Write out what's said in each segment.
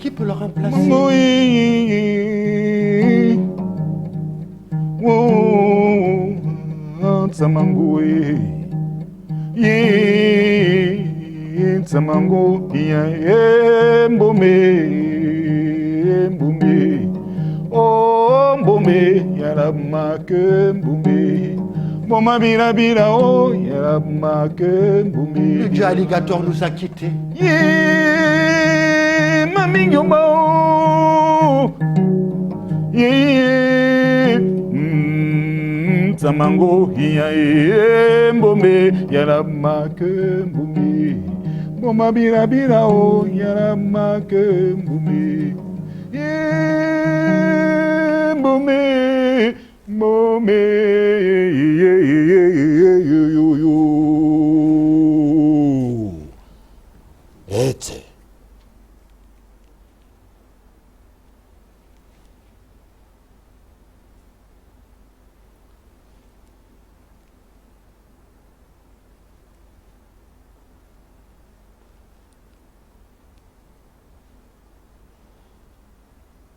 Qui peut le remplacer? Le dieu alligator nous a quittés. Samango mbombe yaramake mbumi boma bira bira o yaramake mbumi mbumi mbumi Ete.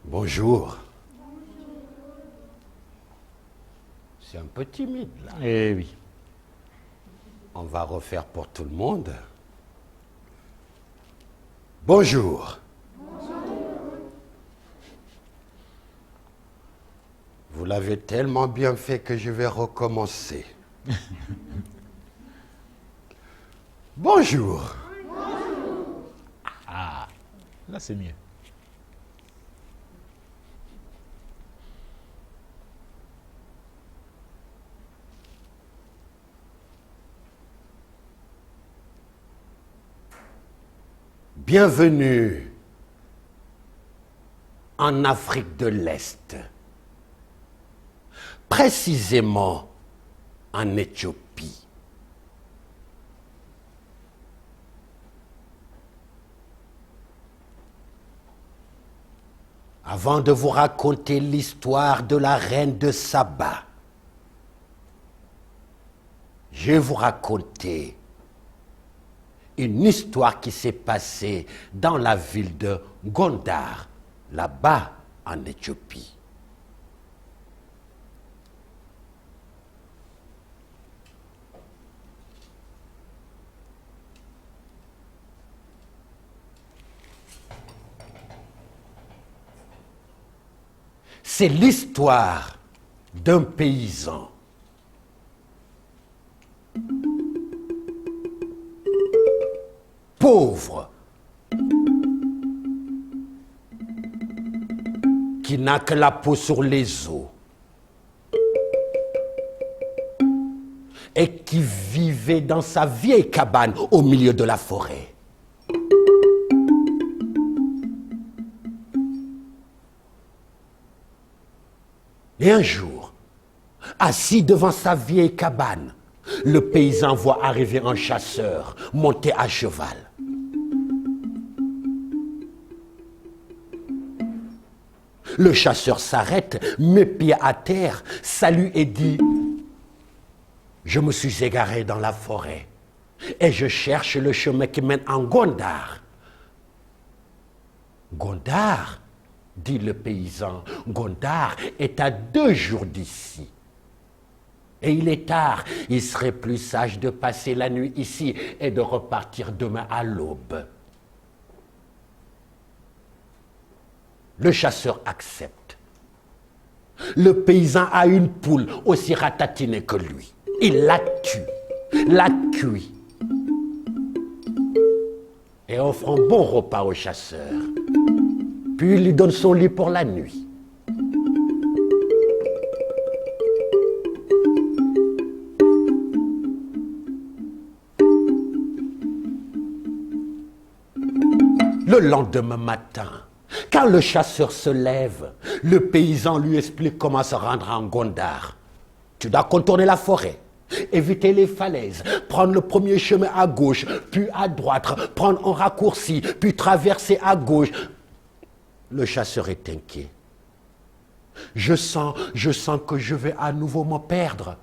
Bonjour. C'est un peu timide là. Eh oui. On va refaire pour tout le monde. Bonjour. Vous l'avez tellement bien fait que je vais recommencer. Bonjour. Ah, là c'est mieux. Bienvenue en Afrique de l'Est, précisément en Éthiopie. Avant de vous raconter l'histoire de la reine de Saba, je vais vous raconter une histoire qui s'est passée dans la ville de Gondar, là-bas en Éthiopie. C'est l'histoire d'un paysan pauvre qui n'a que la peau sur les os et qui vivait dans sa vieille cabane au milieu de la forêt. Et un jour, assis devant sa vieille cabane, le paysan voit arriver un chasseur monté à cheval. Le chasseur s'arrête, met pied à terre, salue et dit « Je me suis égaré dans la forêt et je cherche le chemin qui mène en Gondar. » « Gondar ?» dit le paysan. « Gondar est à 2 jours d'ici. Et il est tard, il serait plus sage de passer la nuit ici et de repartir demain à l'aube. » Le chasseur accepte. Le paysan a une poule aussi ratatinée que lui. Il la tue, la cuit et offre un bon repas au chasseur. Puis il lui donne son lit pour la nuit. Le lendemain matin, quand le chasseur se lève, le paysan lui explique comment se rendre en Gondar. Tu dois contourner la forêt, éviter les falaises, prendre le premier chemin à gauche, puis à droite, prendre un raccourci, puis traverser à gauche. Le chasseur est inquiet. Je sens que je vais à nouveau me perdre.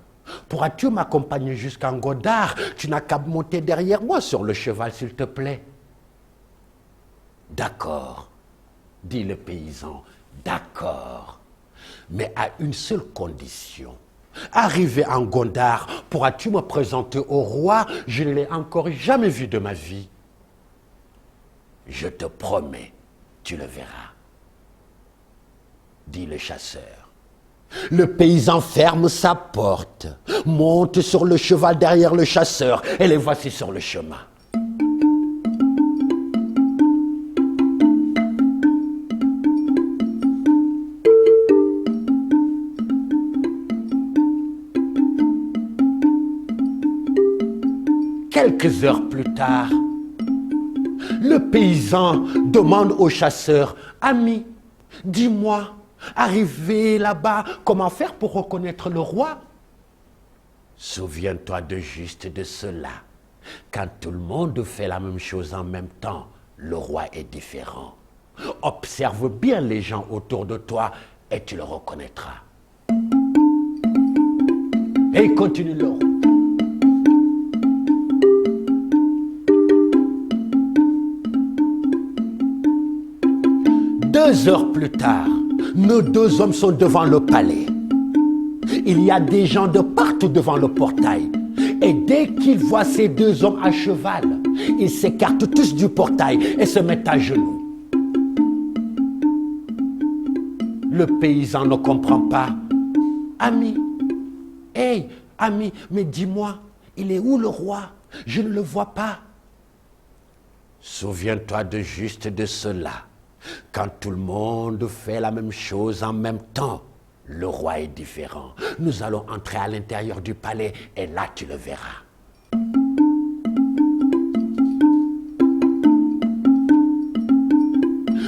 Pourras-tu m'accompagner jusqu'à Gondar? Tu n'as qu'à monter derrière moi sur le cheval, s'il te plaît. D'accord, dit le paysan, d'accord, mais à une seule condition. Arrivé en Gondar, pourras-tu me présenter au roi? Je ne l'ai encore jamais vu de ma vie. Je te promets, tu le verras, dit le chasseur. Le paysan ferme sa porte, monte sur le cheval derrière le chasseur et les voici sur le chemin. Quelques heures plus tard, le paysan demande au chasseur, « Ami, dis-moi, arrivé là-bas, comment faire pour reconnaître le roi ?» Souviens-toi de juste de cela. Quand tout le monde fait la même chose en même temps, le roi est différent. Observe bien les gens autour de toi et tu le reconnaîtras. Et il continue le roi. 2 heures plus tard, nos 2 hommes sont devant le palais. Il y a des gens de partout devant le portail. Et dès qu'ils voient ces 2 hommes à cheval, ils s'écartent tous du portail et se mettent à genoux. Le paysan ne comprend pas. « Ami, hey, ami, mais dis-moi, il est où le roi? Je ne le vois pas. » Souviens-toi de juste de cela. Quand tout le monde fait la même chose en même temps, le roi est différent. Nous allons entrer à l'intérieur du palais et là tu le verras.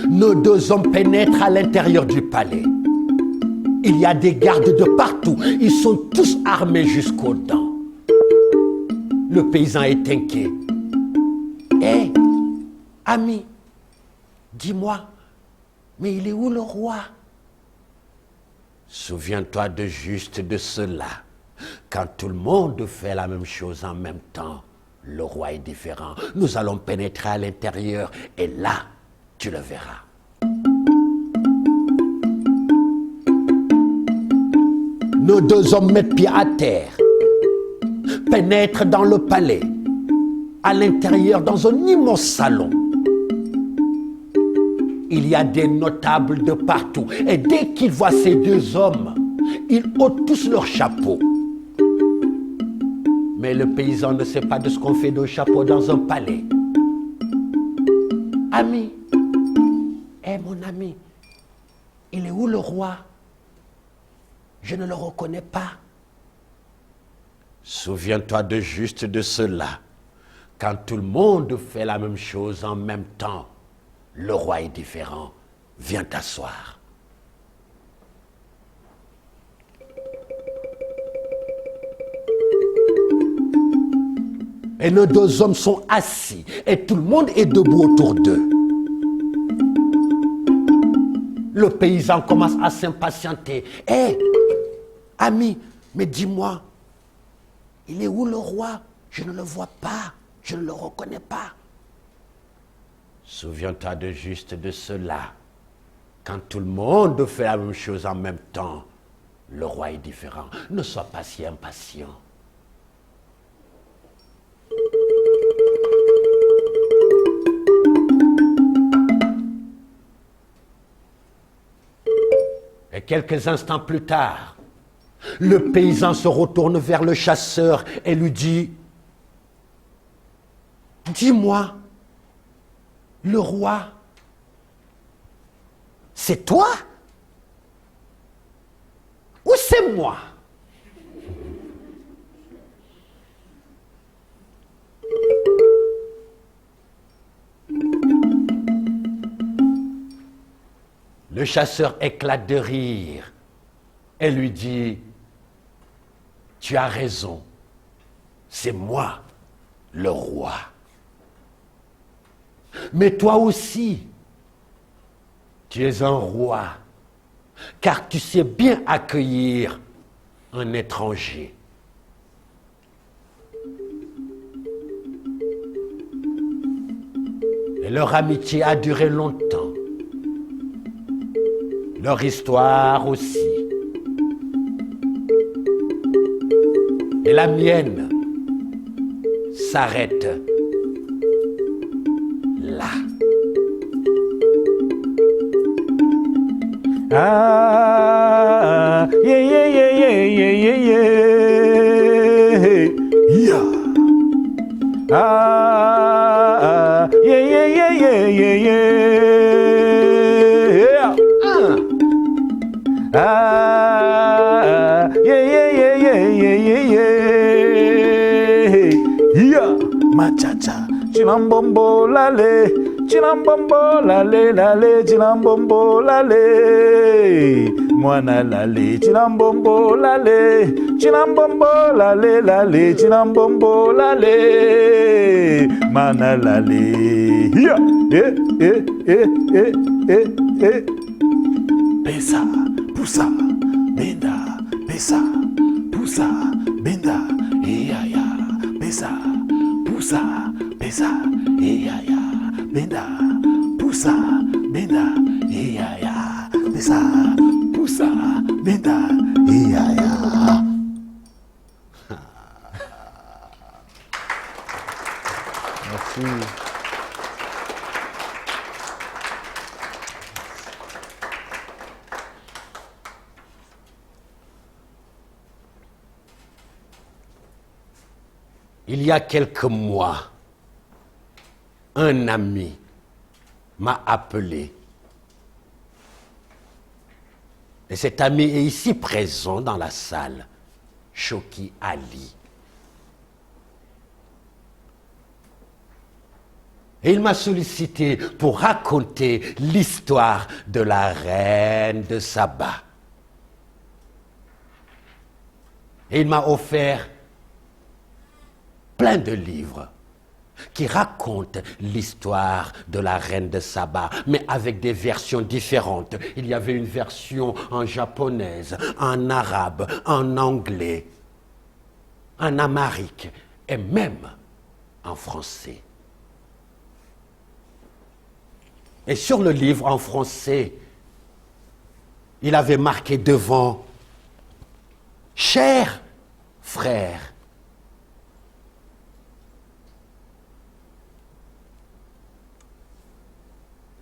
Nos 2 hommes pénètrent à l'intérieur du palais. Il y a des gardes de partout. Ils sont tous armés jusqu'aux dents. Le paysan est inquiet. Hé, ami, dis-moi, mais il est où le roi? Souviens-toi de juste de cela. Quand tout le monde fait la même chose en même temps, le roi est différent. Nous allons pénétrer à l'intérieur et là, tu le verras. Nos 2 hommes mettent pied à terre, pénètrent dans le palais, à l'intérieur dans un immense salon. Il y a des notables de partout. Et dès qu'ils voient ces 2 hommes, ils ôtent tous leurs chapeaux. Mais le paysan ne sait pas de ce qu'on fait de chapeaux dans un palais. Ami, mon ami, il est où le roi? Je ne le reconnais pas. Souviens-toi de juste de cela. Quand tout le monde fait la même chose en même temps, le roi est différent. Viens t'asseoir. Et nos 2 hommes sont assis et tout le monde est debout autour d'eux. Le paysan commence à s'impatienter. Hé, ami, mais dis-moi, il est où le roi? Je ne le vois pas, je ne le reconnais pas. Souviens-toi de juste de cela. Quand tout le monde fait la même chose en même temps, le roi est différent. Ne sois pas si impatient. Et quelques instants plus tard, le paysan se retourne vers le chasseur et lui dit, « Dis-moi, le roi, c'est toi ou c'est moi ?» Le chasseur éclate de rire et lui dit, « Tu as raison, c'est moi, le roi. Mais toi aussi, tu es un roi, car tu sais bien accueillir un étranger. Et leur amitié a duré longtemps. Leur histoire aussi. Et la mienne s'arrête là. Ah, yeah, yeah, yeah, yeah, yeah, yeah, yeah. Yeah. Ah, yeah, yeah, yeah, yeah, yeah, yeah. Ah, yeah, yeah, yeah, yeah, yeah, yeah, yeah. Yeah. Machacha, chinambombo lale, chinambombo lale, lale, chinambombo lale. Mwana lale, chinambombo lale, chinambombo lale, lale, chinambombo lale. Mana lale. Yeah, eh. Pesa, pusa, benda, pesa, pusa, benda, ya, pesa, pusa, ya, benda, pusa, benda, ya, pesa, pusa, benda, ya. Merci. Il y a quelques mois, un ami m'a appelé. Et cet ami est ici présent dans la salle, Choki Ali. Et il m'a sollicité pour raconter l'histoire de la reine de Saba. Et il m'a offert plein de livres qui racontent l'histoire de la reine de Saba, mais avec des versions différentes. Il y avait une version en japonaise, en arabe, en anglais, en amharique et même en français. Et sur le livre en français, il avait marqué devant « Cher frère ».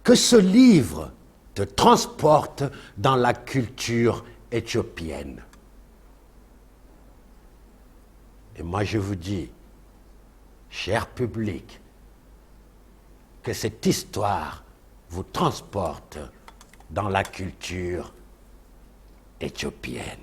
Que ce livre te transporte dans la culture éthiopienne. Et moi je vous dis, cher public, que cette histoire vous transporte dans la culture éthiopienne.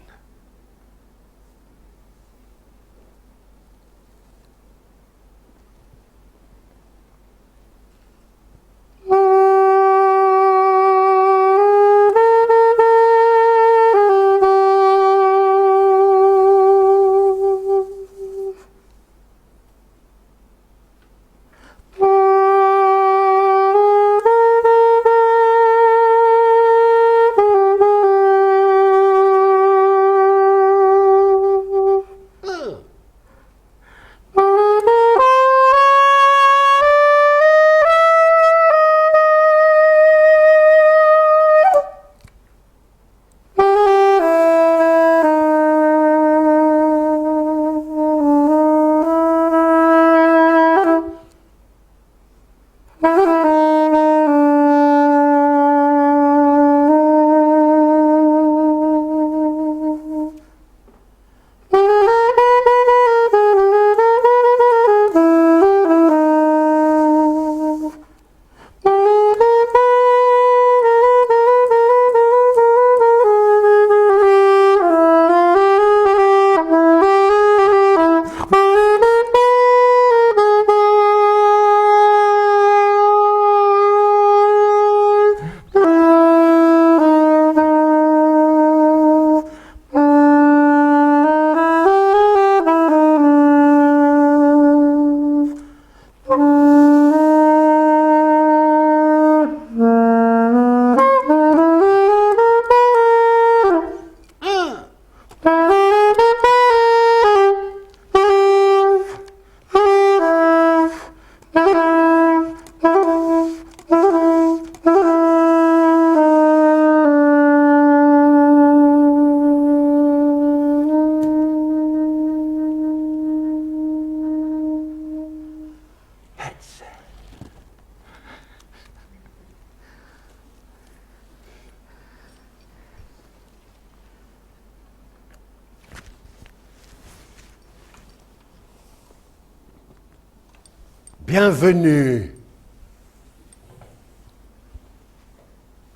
Bienvenue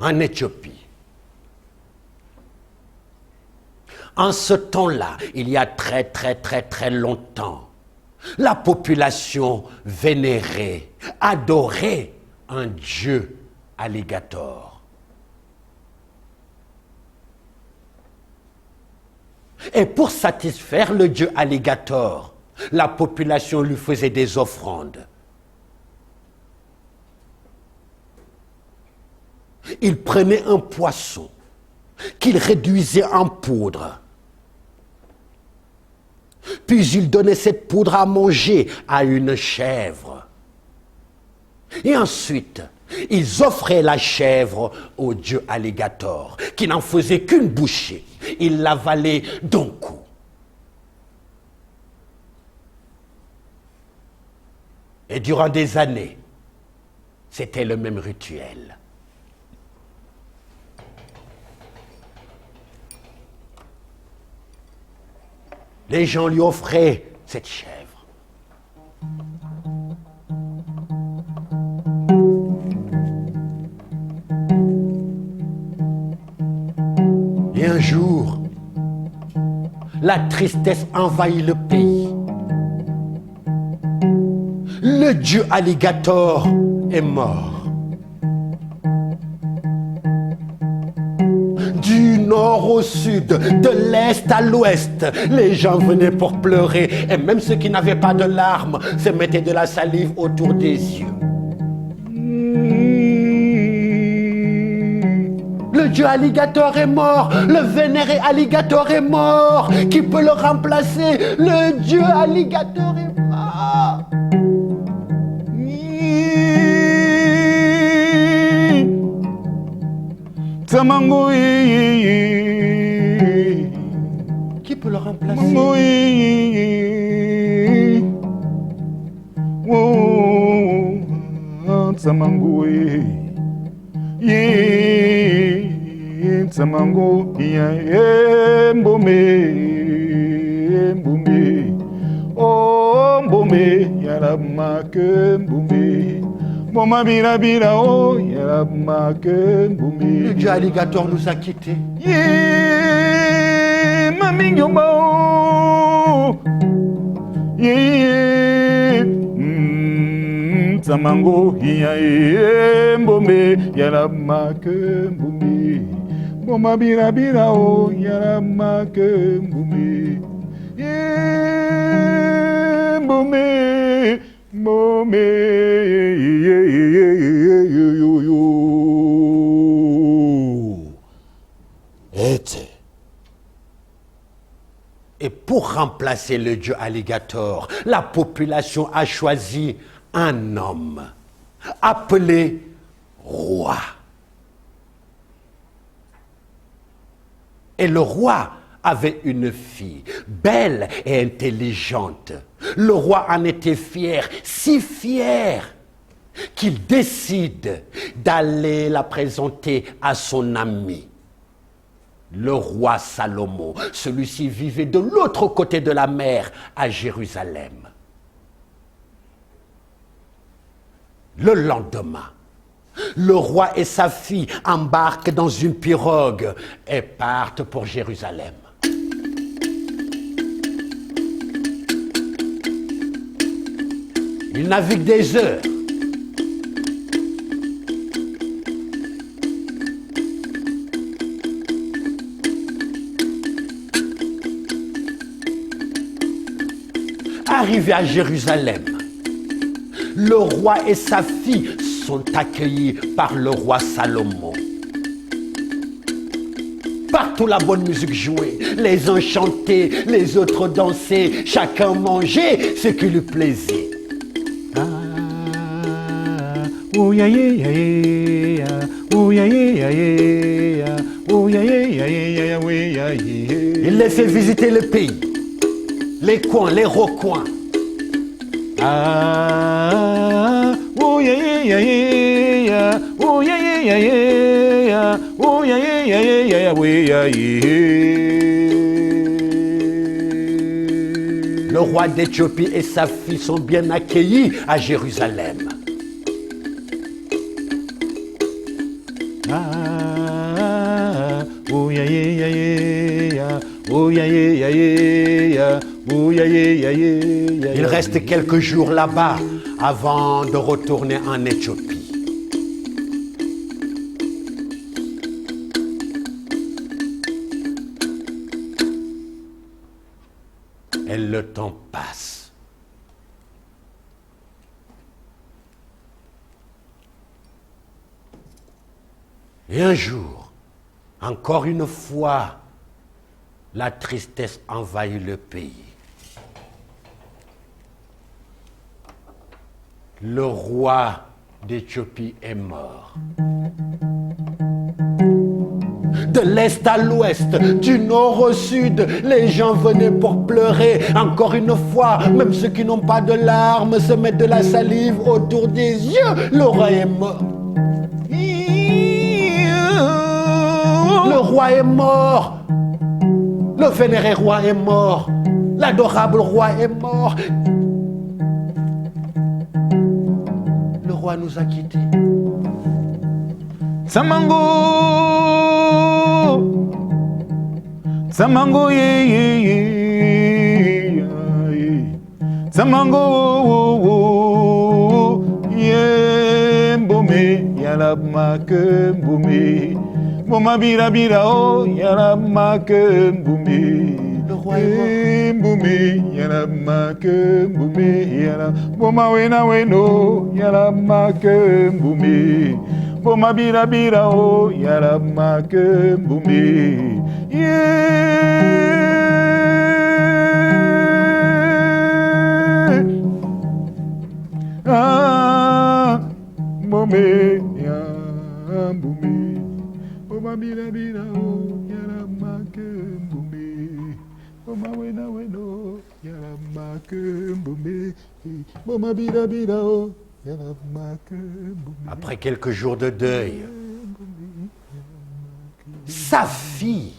en Éthiopie. En ce temps-là, il y a très longtemps, la population vénérait, adorait un dieu alligator. Et pour satisfaire le dieu alligator, la population lui faisait des offrandes. Il prenait un poisson qu'il réduisait en poudre. Puis il donnait cette poudre à manger à une chèvre. Et ensuite, ils offraient la chèvre au dieu alligator, qui n'en faisait qu'une bouchée. Il l'avalait d'un coup. Et durant des années, c'était le même rituel. Les gens lui offraient cette chèvre. Et un jour, la tristesse envahit le pays. Le dieu alligator est mort. Du nord au sud, de l'est à l'ouest, les gens venaient pour pleurer. Et même ceux qui n'avaient pas de larmes se mettaient de la salive autour des yeux. Le dieu alligator est mort, le vénéré alligator est mort. Qui peut le remplacer? Le dieu alligator est mort. Qui peut le remplacer? Tsamango mbombe oh mbombe yaramake mbombe moma bila oh yaramake mbombe. Le dieu alligator nous a quittés. Mamingomba Tsamango mbombe yaramake mbombe moma bila oh yaramake mbombe mbombe mbombe Et pour remplacer le dieu alligator, la population a choisi un homme appelé roi. Et le roi avait une fille, belle et intelligente. Le roi en était fier, si fier, qu'il décide d'aller la présenter à son ami, le roi Salomon. Celui-ci vivait de l'autre côté de la mer, à Jérusalem. Le lendemain, le roi et sa fille embarquent dans une pirogue et partent pour Jérusalem. Ils naviguent des heures. Arrivés à Jérusalem, le roi et sa fille sont accueillis par le roi Salomon. Partout la bonne musique jouée, les uns chantaient, les autres dansaient, chacun mangeait ce qui lui plaisait. Oh yeah yeah yeah, oh yeah yeah yeah, oh yeah yeah yeah, oh yeah yeah. Il les fait visiter le pays, les coins, les recoins. Oh yeah yeah yeah, oh yeah yeah yeah, oh yeah yeah yeah, oh yeah yeah. Le roi d'Éthiopie et sa fille sont bien accueillis à Jérusalem. Il reste quelques jours là-bas avant de retourner en Éthiopie. Et le temps passe. Et un jour, encore une fois, la tristesse envahit le pays. Le roi d'Éthiopie est mort. De l'est à l'ouest, du nord au sud, les gens venaient pour pleurer. Encore une fois, même ceux qui n'ont pas de larmes se mettent de la salive autour des yeux. Le roi est mort. Le roi est mort. Le vénéré roi est mort. L'adorable roi est mort. Le roi nous a quittés. Samango, Samango, yeah, yeah, yeah, yeah. Samango, yeah, Mbome, yala make Mbome, Boma bira bira oh, yala make Mbome. Le roi est mort. Mbome, yala make Mbome, yala Boma wena weno, yala make Mbome. Boma bira bira oh, yala make Mbome. Yeah. Ah, Mbome, ya Mbome. Boma bira bira oh, yala make Mbome. Boma wena weno, yala make Mbome. Boma bira bira oh. Après quelques jours de deuil, sa fille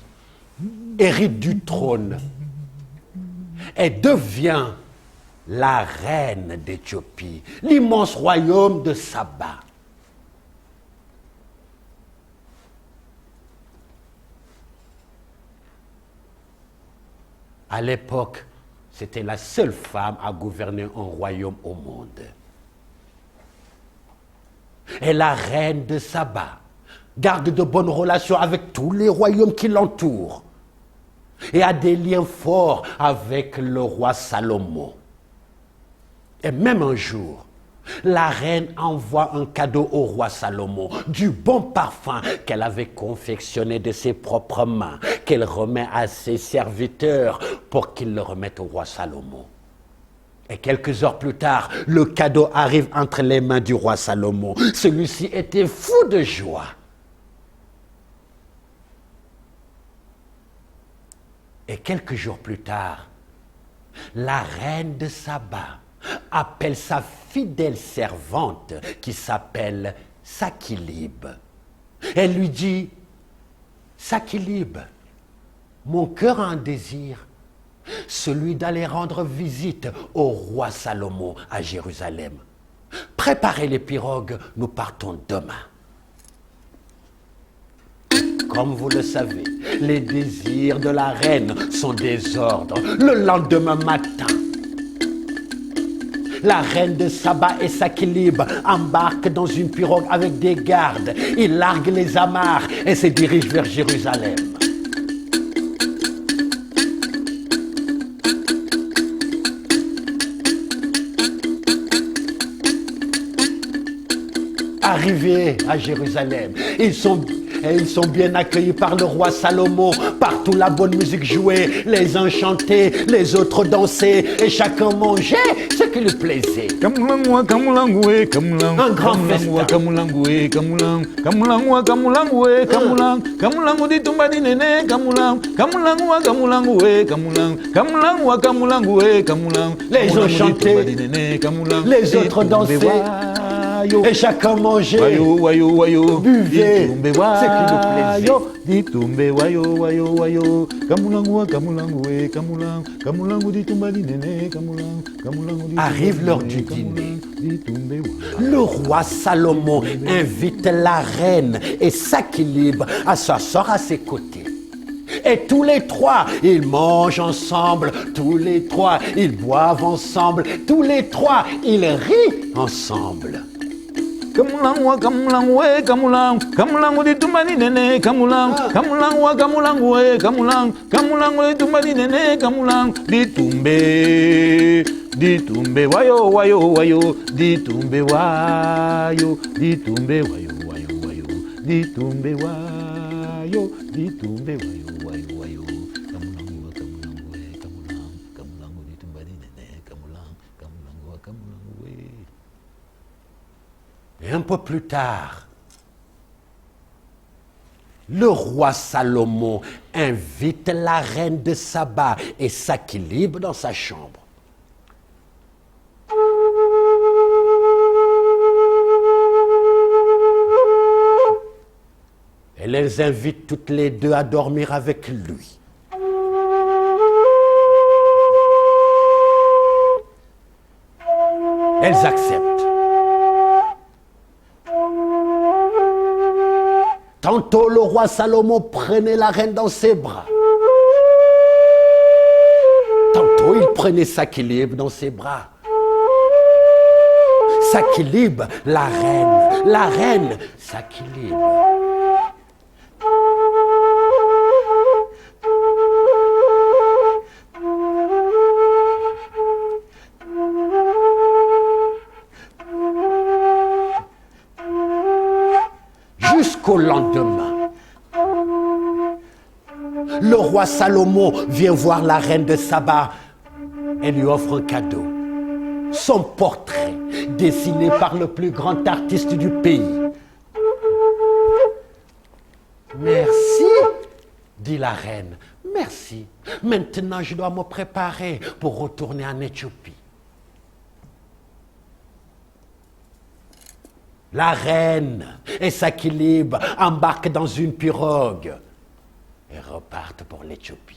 hérite du trône et devient la reine d'Éthiopie, l'immense royaume de Saba. À l'époque, c'était la seule femme à gouverner un royaume au monde. Et la reine de Saba garde de bonnes relations avec tous les royaumes qui l'entourent et a des liens forts avec le roi Salomon. Et même un jour, la reine envoie un cadeau au roi Salomon, du bon parfum qu'elle avait confectionné de ses propres mains, qu'elle remet à ses serviteurs pour qu'ils le remettent au roi Salomon. Et quelques heures plus tard, le cadeau arrive entre les mains du roi Salomon. Celui-ci était fou de joie. Et quelques jours plus tard, la reine de Saba appelle sa fidèle servante qui s'appelle Sakilib. Elle lui dit, « Sakilib, mon cœur a un désir, celui d'aller rendre visite au roi Salomon à Jérusalem. Préparez les pirogues, nous partons demain. » Comme vous le savez, les désirs de la reine sont des ordres. Le lendemain matin, la reine de Saba et Sakilib embarquent dans une pirogue avec des gardes. Ils larguent les amarres et se dirigent vers Jérusalem. Arrivés à Jérusalem, ils sont bien accueillis par le roi Salomon. Partout la bonne musique jouait, les uns chantaient, les autres dansaient, et chacun mangeait ce qui lui plaisait. Un grand festin. Les uns chantaient, les autres dansaient. wayo. Et chacun mangeait. Wayo, wayo, wayo. Buvez. Ditumbe C'est qui nous plaisait. wayo. Ditumbe wayo, wayo, wayo. Kamulangu, kamulangu, kamulangu. Kamulangu, ditumba di nene, kamulangu. Kamulangu, ditumba. Arrive l'heure du dîner. Le roi Salomon invite la reine et Sakilib à s'asseoir à ses côtés. Et tous les trois, ils mangent ensemble, tous les trois, ils boivent ensemble, tous les trois, ils rient ensemble. Kamulangu, kamulangu, kamulangu. Kamulangu, ditumba di nene, kamulangu. Kamulangu, kamulangu, kamulangu. Kamulangu, ditumba di nene, kamulangu. Ditumbe. Ditumbe wayo wayo wayo, ditumbe wayo, ditumbe wayo wayo wayo, ditumbe wayo, ditumbe wayo wayo wayo. Kamulangu kamulangu kamulangu, kamulangu ditumba di nene, kamulangu kamulangu kamulangu. Et un peu plus tard, le roi Salomon invite la reine de Saba et Sakilib dans sa chambre. Elle les invite toutes les deux à dormir avec lui. Elles acceptent. Tantôt le roi Salomon prenait la reine dans ses bras. Tantôt il prenait Sakilib dans ses bras. Sakilib, la reine, Sakilib. Jusqu'au lendemain, le roi Salomon vient voir la reine de Saba et lui offre un cadeau. Son portrait, dessiné par le plus grand artiste du pays. Merci, dit la reine. Merci. Maintenant, je dois me préparer pour retourner en Éthiopie. La reine et Sakilib embarquent dans une pirogue et repartent pour l'Éthiopie.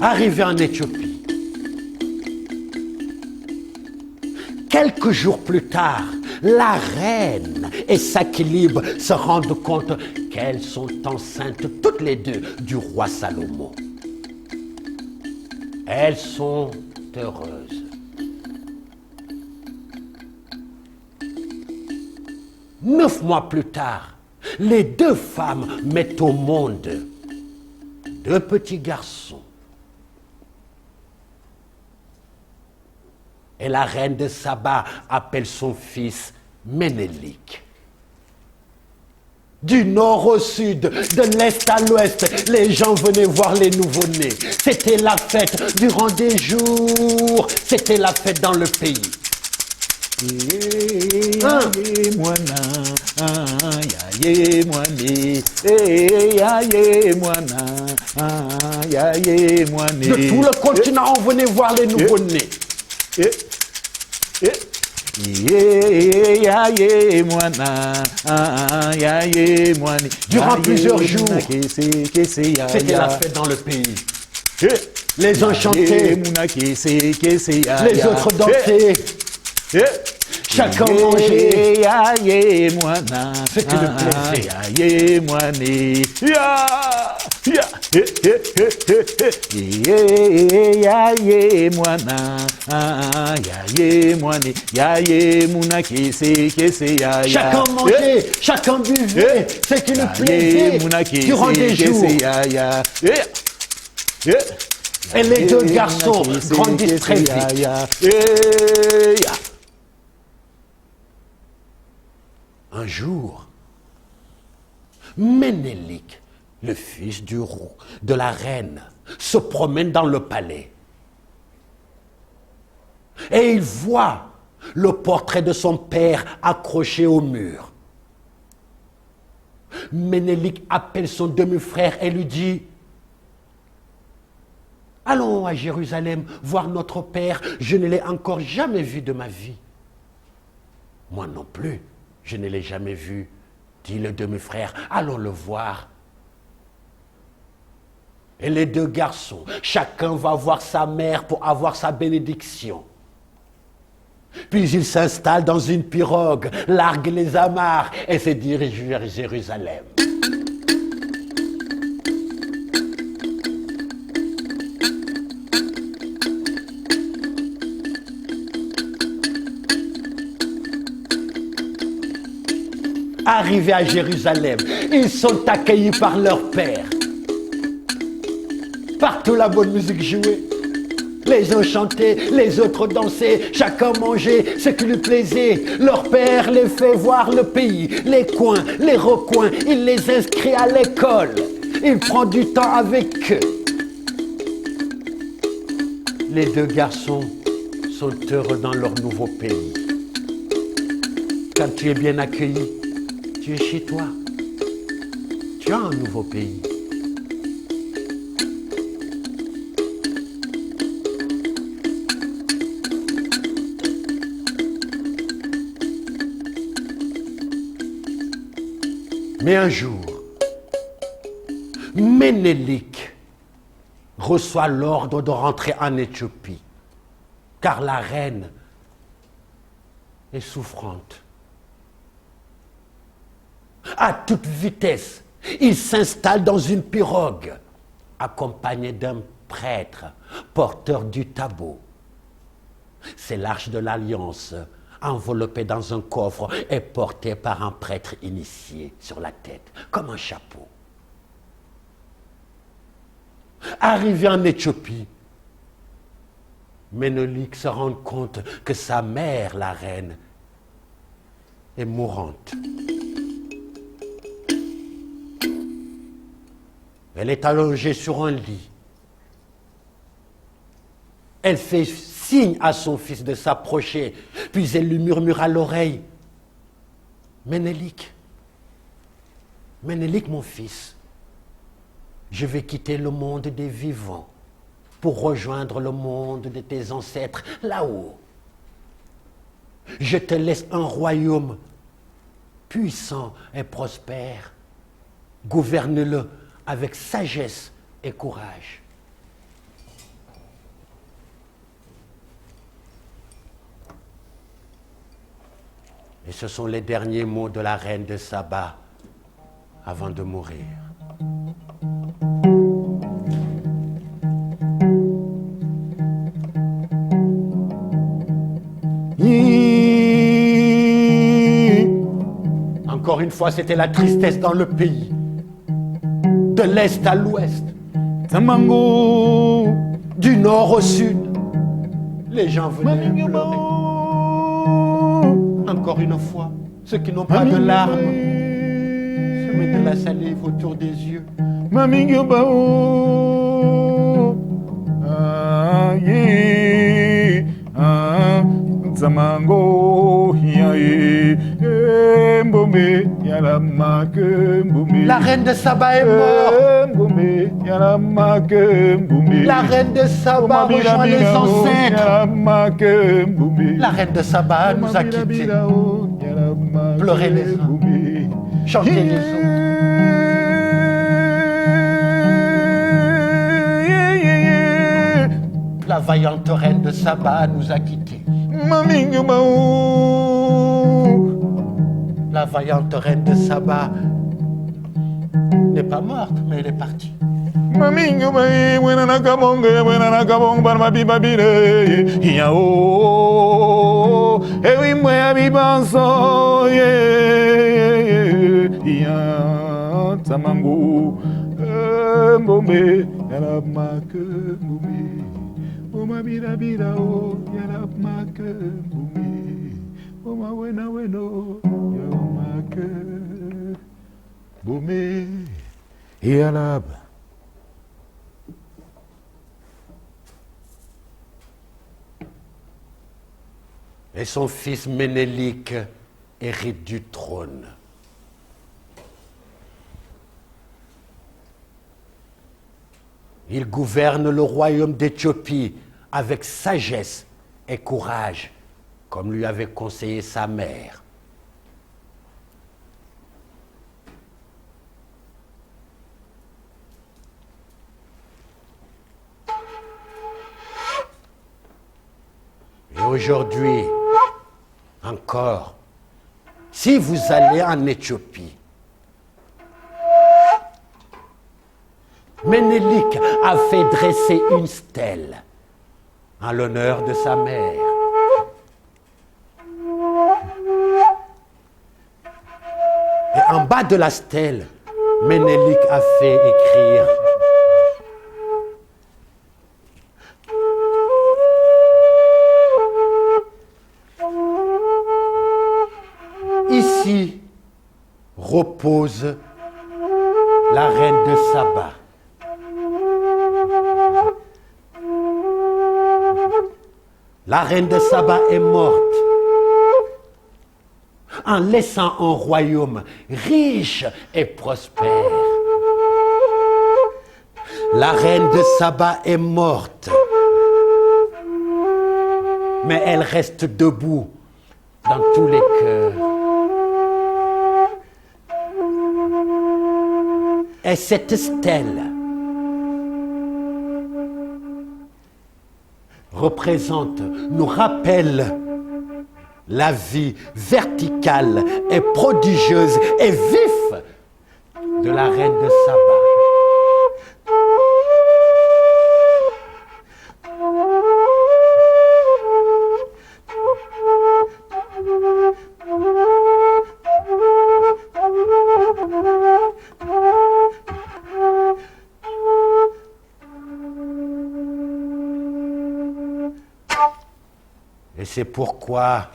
Arrivé en Éthiopie, quelques jours plus tard, la reine et Sakilib se rendent compte qu'elles sont enceintes toutes les deux du roi Salomon. Elles sont heureuses. 9 mois plus tard, les deux femmes mettent au monde 2 petits garçons. Et la reine de Saba appelle son fils Ménélik. Du nord au sud, de l'est à l'ouest, les gens venaient voir les nouveau-nés. C'était la fête durant des jours. C'était la fête dans le pays. De tout le continent, on venait voir les nouveau-nés. Durant plusieurs jours, c'était la fête dans le pays. Les uns chantaient, les autres dansaient, chacun mangeait. C'était le plaisir. Chacun mangeait, chacun buvait. C'était le plaisir durant des jours. Et les deux garçons grandissent très vite. Un jour, Ménélik, le fils du roi, de la reine, se promène dans le palais. Et il voit le portrait de son père accroché au mur. Ménélique appelle son demi-frère et lui dit: allons à Jérusalem voir notre père, je ne l'ai encore jamais vu de ma vie. Moi non plus, je ne l'ai jamais vu, dit le demi-frère, allons le voir. Et les deux garçons, chacun va voir sa mère pour avoir sa bénédiction. Puis ils s'installent dans une pirogue, larguent les amarres et se dirigent vers Jérusalem. Arrivés à Jérusalem, ils sont accueillis par leur père. Partout la bonne musique jouée. Les uns chantaient, les autres dansaient, chacun mangeait ce qui lui plaisait. Leur père les fait voir le pays, les coins, les recoins, il les inscrit à l'école. Il prend du temps avec eux. Les deux garçons sont heureux dans leur nouveau pays. Quand tu es bien accueilli, tu es chez toi. Tu as un nouveau pays. Mais un jour, Ménélique reçoit l'ordre de rentrer en Éthiopie, car la reine est souffrante. À toute vitesse, il s'installe dans une pirogue, accompagné d'un prêtre porteur du tableau. C'est l'arche de l'Alliance, enveloppée dans un coffre et portée par un prêtre initié sur la tête, comme un chapeau. Arrivé en Éthiopie, Ménélique se rend compte que sa mère, la reine, est mourante. Elle est allongée sur un lit. Elle fait signe à son fils de s'approcher, puis elle lui murmure à l'oreille: Ménélique, Ménélique mon fils, je vais quitter le monde des vivants pour rejoindre le monde de tes ancêtres là-haut. Je te laisse un royaume puissant et prospère. Gouverne-le avec sagesse et courage. Et ce sont les derniers mots de la reine de Saba avant de mourir. Encore une fois, c'était la tristesse dans le pays. De l'est à l'ouest, du nord au sud, les gens venaient pleurer. Encore une fois, ceux qui n'ont pas de larmes se mettent de la salive autour des yeux. La reine de Saba est morte. La reine de Saba rejoint les ancêtres. La reine de Saba nous a quittés. Pleurez les uns, chantez les autres. La vaillante reine de Saba nous a quittés. La vaillante reine de Saba n'est pas morte, mais elle est partie. Et à la Et son fils Ménélik hérite du trône. Il gouverne le royaume d'Éthiopie avec sagesse et courage, comme lui avait conseillé sa mère. Et aujourd'hui, encore, si vous allez en Éthiopie, Ménélik a fait dresser une stèle en l'honneur de sa mère. Et en bas de la stèle, Ménélik a fait écrire ici repose la reine de Saba. La reine de Saba est morte en laissant un royaume riche et prospère. La reine de Saba est morte, mais elle reste debout dans tous les cœurs. Et cette stèle nous rappelle la vie verticale et prodigieuse et vif de la reine de Saba. Et c'est pourquoi,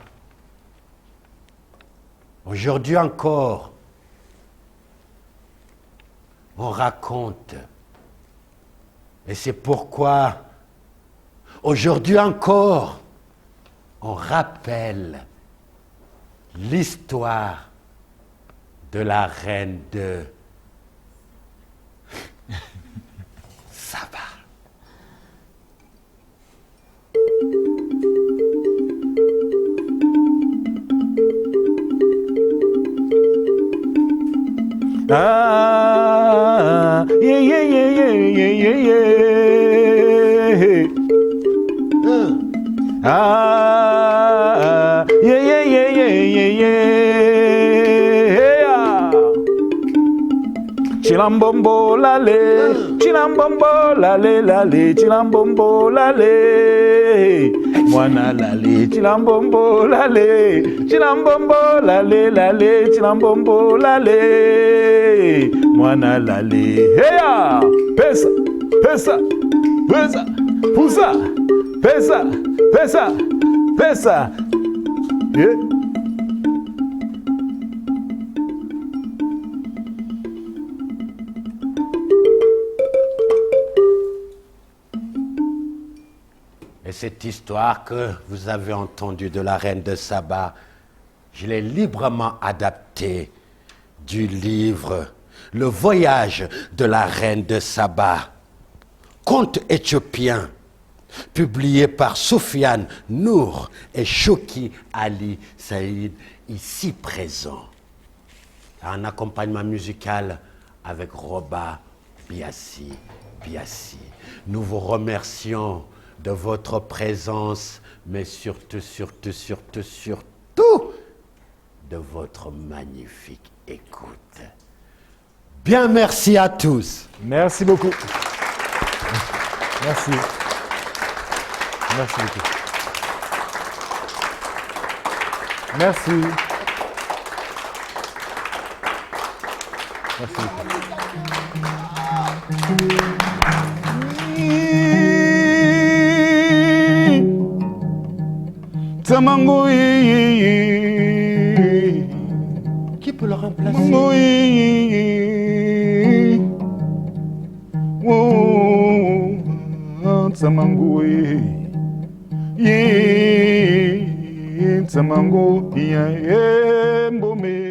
aujourd'hui encore, on raconte. Et c'est pourquoi, aujourd'hui encore, on rappelle l'histoire de la reine de Saba. Ah, yeah, yeah, yeah, yeah, yeah, yeah. Ah, yeah, yeah, yeah, yeah, yeah. Chilambombo lale, chilambombo lale lale, chilambombo lale. Mwana lale, chilambombo lale, chilambombo lale lale, chilambombo lale. Mwana lale, heya, pesa, pesa, pesa, pusa, pesa, pesa, pesa. Yeah. Et cette histoire que vous avez entendue de la reine de Saba, je l'ai librement adaptée du livre Le voyage de la reine de Saba, conte éthiopien, publié par Soufiane Nour et Choki Ali Saïd, ici présent. Un accompagnement musical avec Roba Biassi. Nous vous remercions de votre présence, mais surtout de votre magnifique écoute. Bien, merci à tous. Merci beaucoup. Merci. Merci beaucoup. Merci. Merci beaucoup. Qui peut le remplacer? samango, iya, e, mbome.